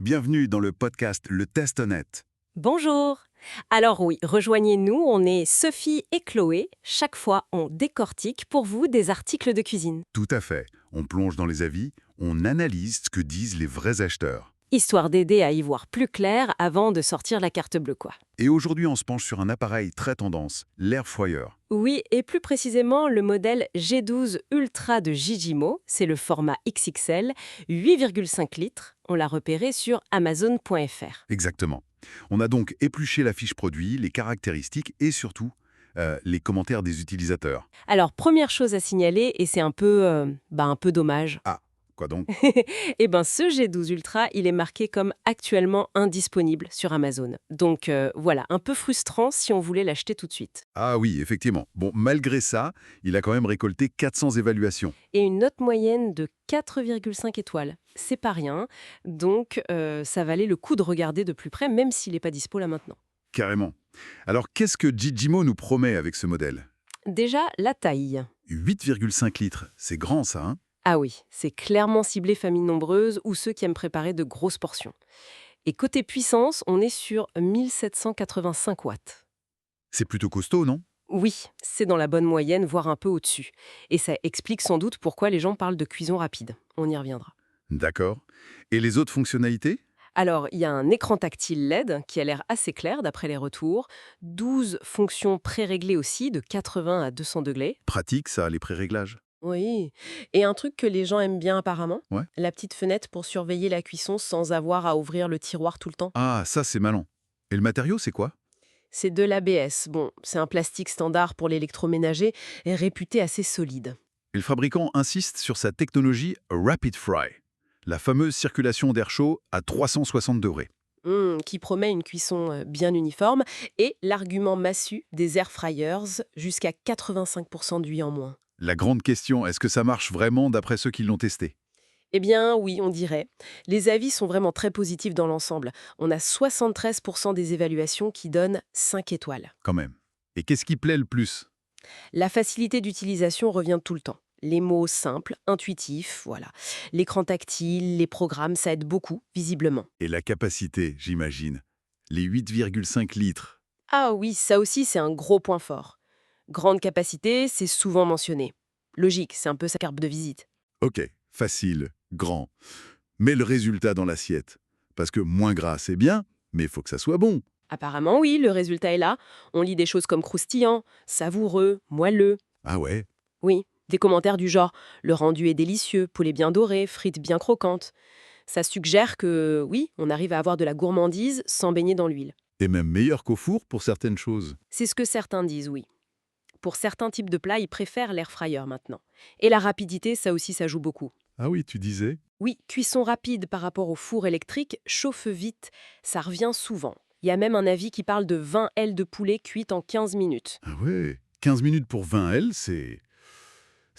bienvenue dans le podcast Le Test Honnête. Bonjour. Alors oui, rejoignez-nous, on est Sophie et Chloé. Chaque fois, on décortique pour vous des articles de cuisine. Tout à fait. On plonge dans les avis, on analyse ce que disent les vrais acheteurs. Histoire d'aider à y voir plus clair avant de sortir la carte bleue, quoi. Et aujourd'hui, on se penche sur un appareil très tendance, l'air fryer. Oui, et plus précisément, le modèle G12 Ultra de Gigimo, c'est le format XXL, 8,5 litres. On l'a repéré sur Amazon.fr. Exactement. On a donc épluché la fiche produit, les caractéristiques et surtout les commentaires des utilisateurs. Alors, première chose à signaler, et c'est un peu dommage. Ah, quoi donc? Eh ben, ce G12 Ultra, il est marqué comme actuellement indisponible sur Amazon. Donc voilà, un peu frustrant si on voulait l'acheter tout de suite. Ah oui, effectivement. Bon, malgré ça, il a quand même récolté 400 évaluations. Et une note moyenne de 4,5 étoiles. C'est pas rien, donc ça valait le coup de regarder de plus près, même s'il n'est pas dispo là maintenant. Carrément. Alors, qu'est-ce que Gigimo nous promet avec ce modèle? Déjà, la taille. 8,5 litres, c'est grand ça, hein? Ah oui, c'est clairement ciblé familles nombreuses ou ceux qui aiment préparer de grosses portions. Et côté puissance, on est sur 1785 watts. C'est plutôt costaud, non? Oui, c'est dans la bonne moyenne, voire un peu au-dessus. Et ça explique sans doute pourquoi les gens parlent de cuisson rapide. On y reviendra. D'accord. Et les autres fonctionnalités? Alors, il y a un écran tactile LED qui a l'air assez clair d'après les retours, 12 fonctions pré-réglées aussi, de 80 à 200 degrés. Pratique, ça, les pré-réglages. Oui, et un truc que les gens aiment bien apparemment, Ouais. la petite fenêtre pour surveiller la cuisson sans avoir à ouvrir le tiroir tout le temps. Ah, ça, c'est malin. Et le matériau, c'est quoi? C'est de l'ABS. Bon, c'est un plastique standard pour l'électroménager et réputé assez solide. Et le fabricant insiste sur sa technologie Rapid Fry, la fameuse circulation d'air chaud à 360 degrés. Qui promet une cuisson bien uniforme, et l'argument massu des air fryers, jusqu'à 85% d'huile en moins. La grande question, est-ce que ça marche vraiment d'après ceux qui l'ont testé? Eh bien oui, on dirait. Les avis sont vraiment très positifs dans l'ensemble. On a 73% des évaluations qui donnent 5 étoiles. Quand même. Et qu'est-ce qui plaît le plus? La facilité d'utilisation revient tout le temps. Les mots simples, intuitifs, voilà. L'écran tactile, les programmes, ça aide beaucoup, visiblement. Et la capacité, j'imagine. Les 8,5 litres. Ah oui, ça aussi, c'est un gros point fort. Grande capacité, c'est souvent mentionné. Logique, c'est un peu sa carte de visite. Ok, facile, grand. Mais le résultat dans l'assiette. Parce que moins gras, c'est bien, mais il faut que ça soit bon. Apparemment, oui, le résultat est là. On lit des choses comme croustillant, savoureux, moelleux. Ah ouais? Oui, des commentaires du genre « le rendu est délicieux, poulet bien doré, frites bien croquantes ». Ça suggère que, oui, on arrive à avoir de la gourmandise sans baigner dans l'huile. Et même meilleur qu'au four pour certaines choses. C'est ce que certains disent, oui. Pour certains types de plats, ils préfèrent l'air fryer maintenant. Et la rapidité, ça aussi, ça joue beaucoup. Ah oui, tu disais? Oui, cuisson rapide par rapport au four électrique, chauffe vite, ça revient souvent. Il y a même un avis qui parle de 20 ailes de poulet cuites en 15 minutes. Ah ouais, 15 minutes pour 20 L, c'est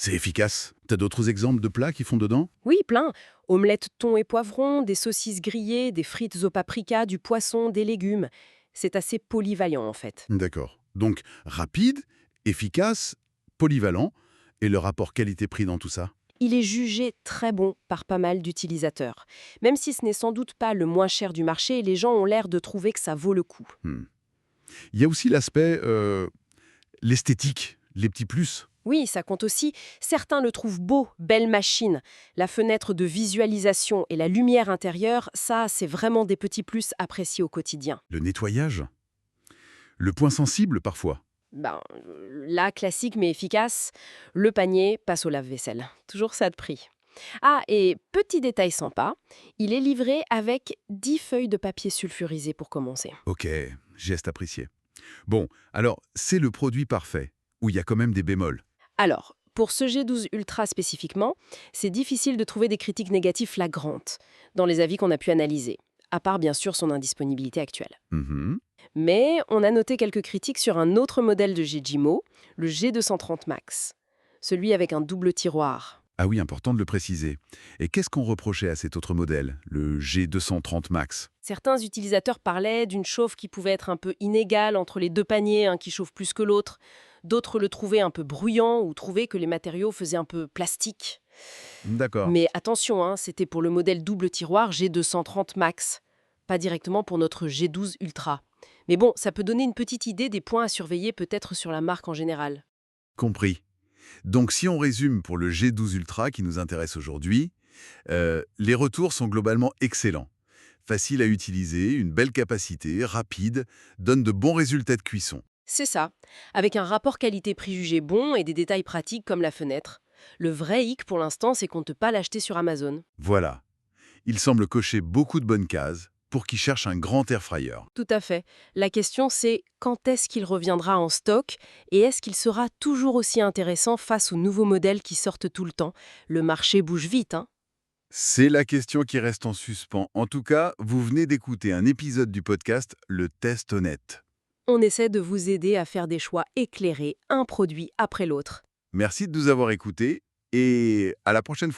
efficace. T'as d'autres exemples de plats qui font dedans? Oui, plein. Omelettes thon et poivron, des saucisses grillées, des frites au paprika, du poisson, des légumes. C'est assez polyvalent en fait. D'accord. Donc, rapide, efficace, polyvalent. Et le rapport qualité-prix dans tout ça? Il est jugé très bon par pas mal d'utilisateurs. Même si ce n'est sans doute pas le moins cher du marché, les gens ont l'air de trouver que ça vaut le coup. Il y a aussi l'aspect, l'esthétique, les petits plus. Oui, ça compte aussi. Certains le trouvent beau, belle machine. La fenêtre de visualisation et la lumière intérieure, ça, c'est vraiment des petits plus appréciés au quotidien. Le nettoyage. Le point sensible, parfois. Là, classique mais efficace, le panier passe au lave-vaisselle. Toujours ça de prix. Ah, et petit détail sympa, il est livré avec 10 feuilles de papier sulfurisé pour commencer. Ok, geste apprécié. Bon, alors, c'est le produit parfait, où il y a quand même des bémols. Alors, pour ce G12 Ultra spécifiquement, c'est difficile de trouver des critiques négatives flagrantes dans les avis qu'on a pu analyser, à part bien sûr son indisponibilité actuelle. Mhm. Mais on a noté quelques critiques sur un autre modèle de Gigimo, le G230 Max, celui avec un double tiroir. Ah oui, important de le préciser. Et qu'est-ce qu'on reprochait à cet autre modèle, le G230 Max? Certains utilisateurs parlaient d'une chauffe qui pouvait être un peu inégale entre les deux paniers, un qui chauffe plus que l'autre. D'autres le trouvaient un peu bruyant ou trouvaient que les matériaux faisaient un peu plastique. D'accord. Mais attention, hein, c'était pour le modèle double tiroir G230 Max, pas directement pour notre G12 Ultra. Mais bon, ça peut donner une petite idée des points à surveiller peut-être sur la marque en général. Compris. Donc si on résume pour le G12 Ultra qui nous intéresse aujourd'hui, les retours sont globalement excellents. Facile à utiliser, une belle capacité, rapide, donne de bons résultats de cuisson. C'est ça, avec un rapport qualité-prix jugé bon et des détails pratiques comme la fenêtre. Le vrai hic pour l'instant, c'est qu'on ne peut pas l'acheter sur Amazon. Voilà. Il semble cocher beaucoup de bonnes cases pour qui cherche un grand air fryer. Tout à fait. La question, c'est quand est-ce qu'il reviendra en stock et est-ce qu'il sera toujours aussi intéressant face aux nouveaux modèles qui sortent tout le temps. Le marché bouge vite, hein. C'est la question qui reste en suspens. En tout cas, vous venez d'écouter un épisode du podcast Le Test Honnête. On essaie de vous aider à faire des choix éclairés, un produit après l'autre. Merci de nous avoir écoutés et à la prochaine fois.